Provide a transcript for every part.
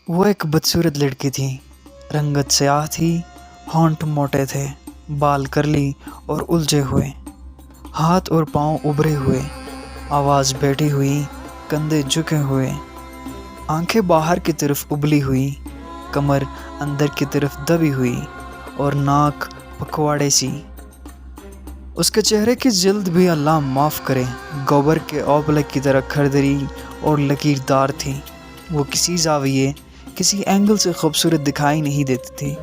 وہ ایک بدصورت لڑکی تھی، رنگت سیاہ تھی، ہونٹ موٹے تھے، بال کرلی اور الجھے ہوئے، ہاتھ اور پاؤں ابھرے ہوئے، آواز بیٹھی ہوئی، کندھے جھکے ہوئے، آنکھیں باہر کی طرف ابلی ہوئی، کمر اندر کی طرف دبی ہوئی اور ناک پکواڑے سی۔ اس کے چہرے کی جلد بھی اللہ معاف کرے گوبر کے اوبلے کی طرح کھردری اور لکیردار تھی۔ وہ کسی زاویے، کسی اینگل سے خوبصورت دکھائی نہیں دیتی تھی،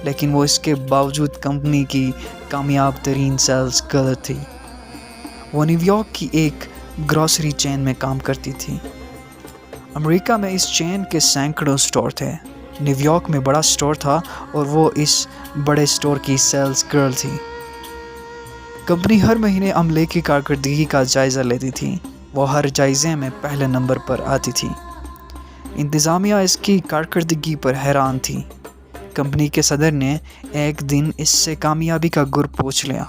لیکن وہ اس کے باوجود کمپنی کی کامیاب ترین سیلز گرل تھی۔ وہ نیو یارک کی ایک گروسری چین میں کام کرتی تھی۔ امریکہ میں اس چین کے سینکڑوں سٹور تھے۔ نیو یارک میں بڑا سٹور تھا اور وہ اس بڑے سٹور کی سیلز گرل تھی۔ کمپنی ہر مہینے عملے کی کارکردگی کا جائزہ لیتی تھی۔ وہ ہر جائزے میں پہلے نمبر پر آتی تھی۔ انتظامیہ اس کی کارکردگی پر حیران تھی۔ کمپنی کے صدر نے ایک دن اس سے کامیابی کا گر پوچھ لیا۔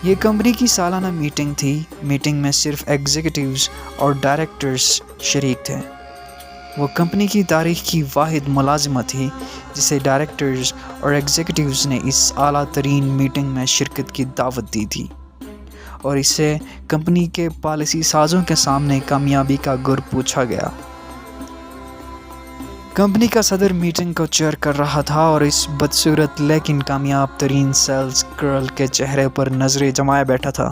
یہ کمپنی کی سالانہ میٹنگ تھی۔ میٹنگ میں صرف ایگزیکٹوز اور ڈائریکٹرز شریک تھے۔ وہ کمپنی کی تاریخ کی واحد ملازمت تھی جسے ڈائریکٹرز اور ایگزیکٹوز نے اس اعلیٰ ترین میٹنگ میں شرکت کی دعوت دی تھی، اور اسے کمپنی کے پالیسی سازوں کے سامنے کامیابی کا گر پوچھا گیا۔ کمپنی کا صدر میٹنگ کو چیئر کر رہا تھا اور اس بدصورت لیکن کامیاب ترین سیلز گرل کے چہرے پر نظریں جمائے بیٹھا تھا۔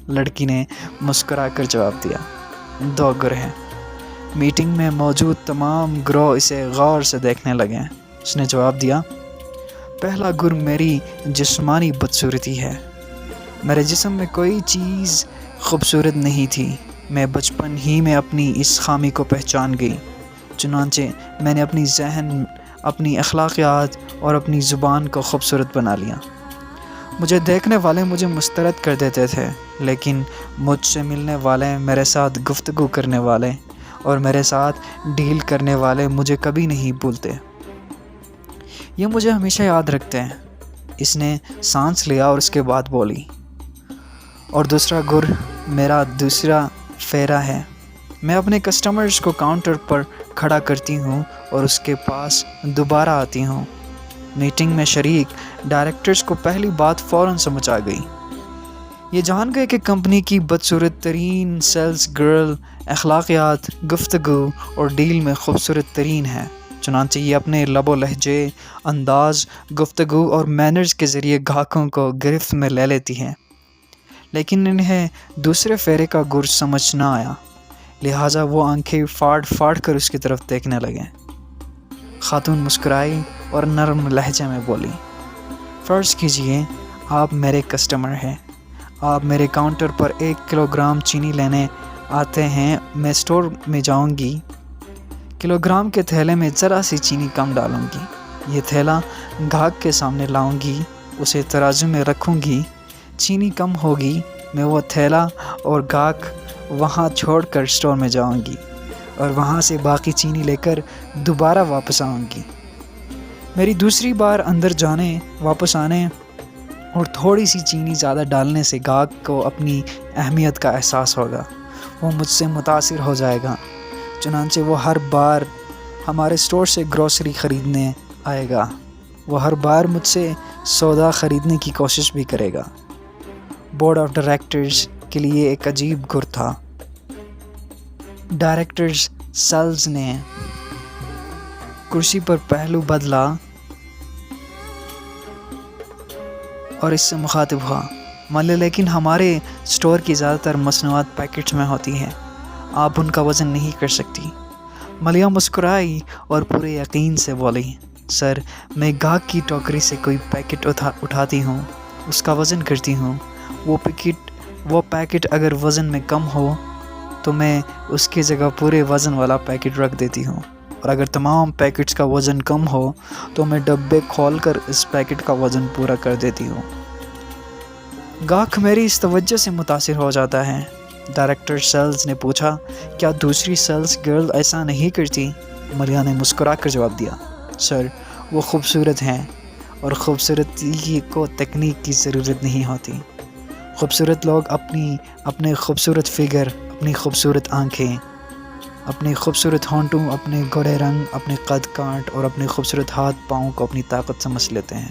لڑکی نے مسکرا کر جواب دیا، 2 گر ہیں۔ میٹنگ میں موجود تمام گروہ اسے غور سے دیکھنے لگے۔ اس نے جواب دیا، پہلا گر میری جسمانی بدصورتی ہے۔ میرے جسم میں کوئی چیز خوبصورت نہیں تھی۔ میں بچپن ہی میں اپنی اس خامی کو پہچان گئی، چنانچہ میں نے اپنی ذہن، اپنی اخلاقیات اور اپنی زبان کو خوبصورت بنا لیا۔ مجھے دیکھنے والے مجھے مسترد کر دیتے تھے، لیکن مجھ سے ملنے والے، میرے ساتھ گفتگو کرنے والے اور میرے ساتھ ڈیل کرنے والے مجھے کبھی نہیں بھولتے۔ یہ مجھے ہمیشہ یاد رکھتے ہیں۔ اس نے سانس لیا اور اس کے بعد بولی، اور دوسرا گر میرا دوسرا فیرا ہے۔ میں اپنے کسٹمرز کو کاؤنٹر پر کھڑا کرتی ہوں اور اس کے پاس دوبارہ آتی ہوں۔ میٹنگ میں شریک ڈائریکٹرز کو پہلی بات فوراً سمجھ آ گئی۔ یہ جان گئے کہ کمپنی کی بدصورت ترین سیلز گرل اخلاقیات، گفتگو اور ڈیل میں خوبصورت ترین ہے، چنانچہ یہ اپنے لب و لہجے، انداز گفتگو اور مینرز کے ذریعے گاہکوں کو گرفت میں لے لیتی ہے۔ لیکن انہیں دوسرے فیرے کا گر سمجھ نہ آیا، لہٰذا وہ آنکھیں پھاڑ پھاڑ کر اس کی طرف دیکھنے لگے۔ خاتون مسکرائی اور نرم لہجے میں بولی، فرض کیجئے آپ میرے کسٹمر ہیں۔ آپ میرے کاؤنٹر پر 1 کلو گرام چینی لینے آتے ہیں۔ میں سٹور میں جاؤں گی، کلو گرام کے تھیلے میں ذرا سی چینی کم ڈالوں گی، یہ تھیلا گاہک کے سامنے لاؤں گی، اسے ترازو میں رکھوں گی، چینی کم ہوگی، میں وہ تھیلا اور گاہک وہاں چھوڑ کر سٹور میں جاؤں گی اور وہاں سے باقی چینی لے کر دوبارہ واپس آؤں گی۔ میری دوسری بار اندر جانے، واپس آنے اور تھوڑی سی چینی زیادہ ڈالنے سے گاہک کو اپنی اہمیت کا احساس ہوگا، وہ مجھ سے متاثر ہو جائے گا، چنانچہ وہ ہر بار ہمارے سٹور سے گروسری خریدنے آئے گا، وہ ہر بار مجھ سے سودا خریدنے کی کوشش بھی کرے گا۔ بورڈ آف ڈائریکٹرز کے لیے ایک عجیب گر تھا۔ ڈائریکٹرز سیلز نے کرسی پر پہلو بدلا اور اس سے مخاطب ہوا، لیکن ہمارے سٹور کی زیادہ تر مصنوعات پیکٹس میں ہوتی ہیں، آپ ان کا وزن نہیں کر سکتی۔ ملیہ مسکرائی اور پورے یقین سے بولی، سر، میں گاہک کی ٹوکری سے کوئی پیکٹ اٹھاتی ہوں، اس کا وزن کرتی ہوں، وہ پیکٹ اگر وزن میں کم ہو تو میں اس کی جگہ پورے وزن والا پیکٹ رکھ دیتی ہوں، اور اگر تمام پیکٹس کا وزن کم ہو تو میں ڈبے کھول کر اس پیکٹ کا وزن پورا کر دیتی ہوں۔ گاہک میری اس توجہ سے متاثر ہو جاتا ہے۔ ڈائریکٹر سیلز نے پوچھا، کیا دوسری سیلز گرل ایسا نہیں کرتی؟ ملیہ نے مسکرا کر جواب دیا، سر، وہ خوبصورت ہیں اور خوبصورتی کو تکنیک کی ضرورت نہیں ہوتی۔ خوبصورت لوگ اپنے خوبصورت فگر، اپنی خوبصورت آنکھیں اپنے خوبصورت ہونٹوں، اپنے گوڑے رنگ، اپنے قد کانٹ اور اپنے خوبصورت ہاتھ پاؤں کو اپنی طاقت سمجھ لیتے ہیں۔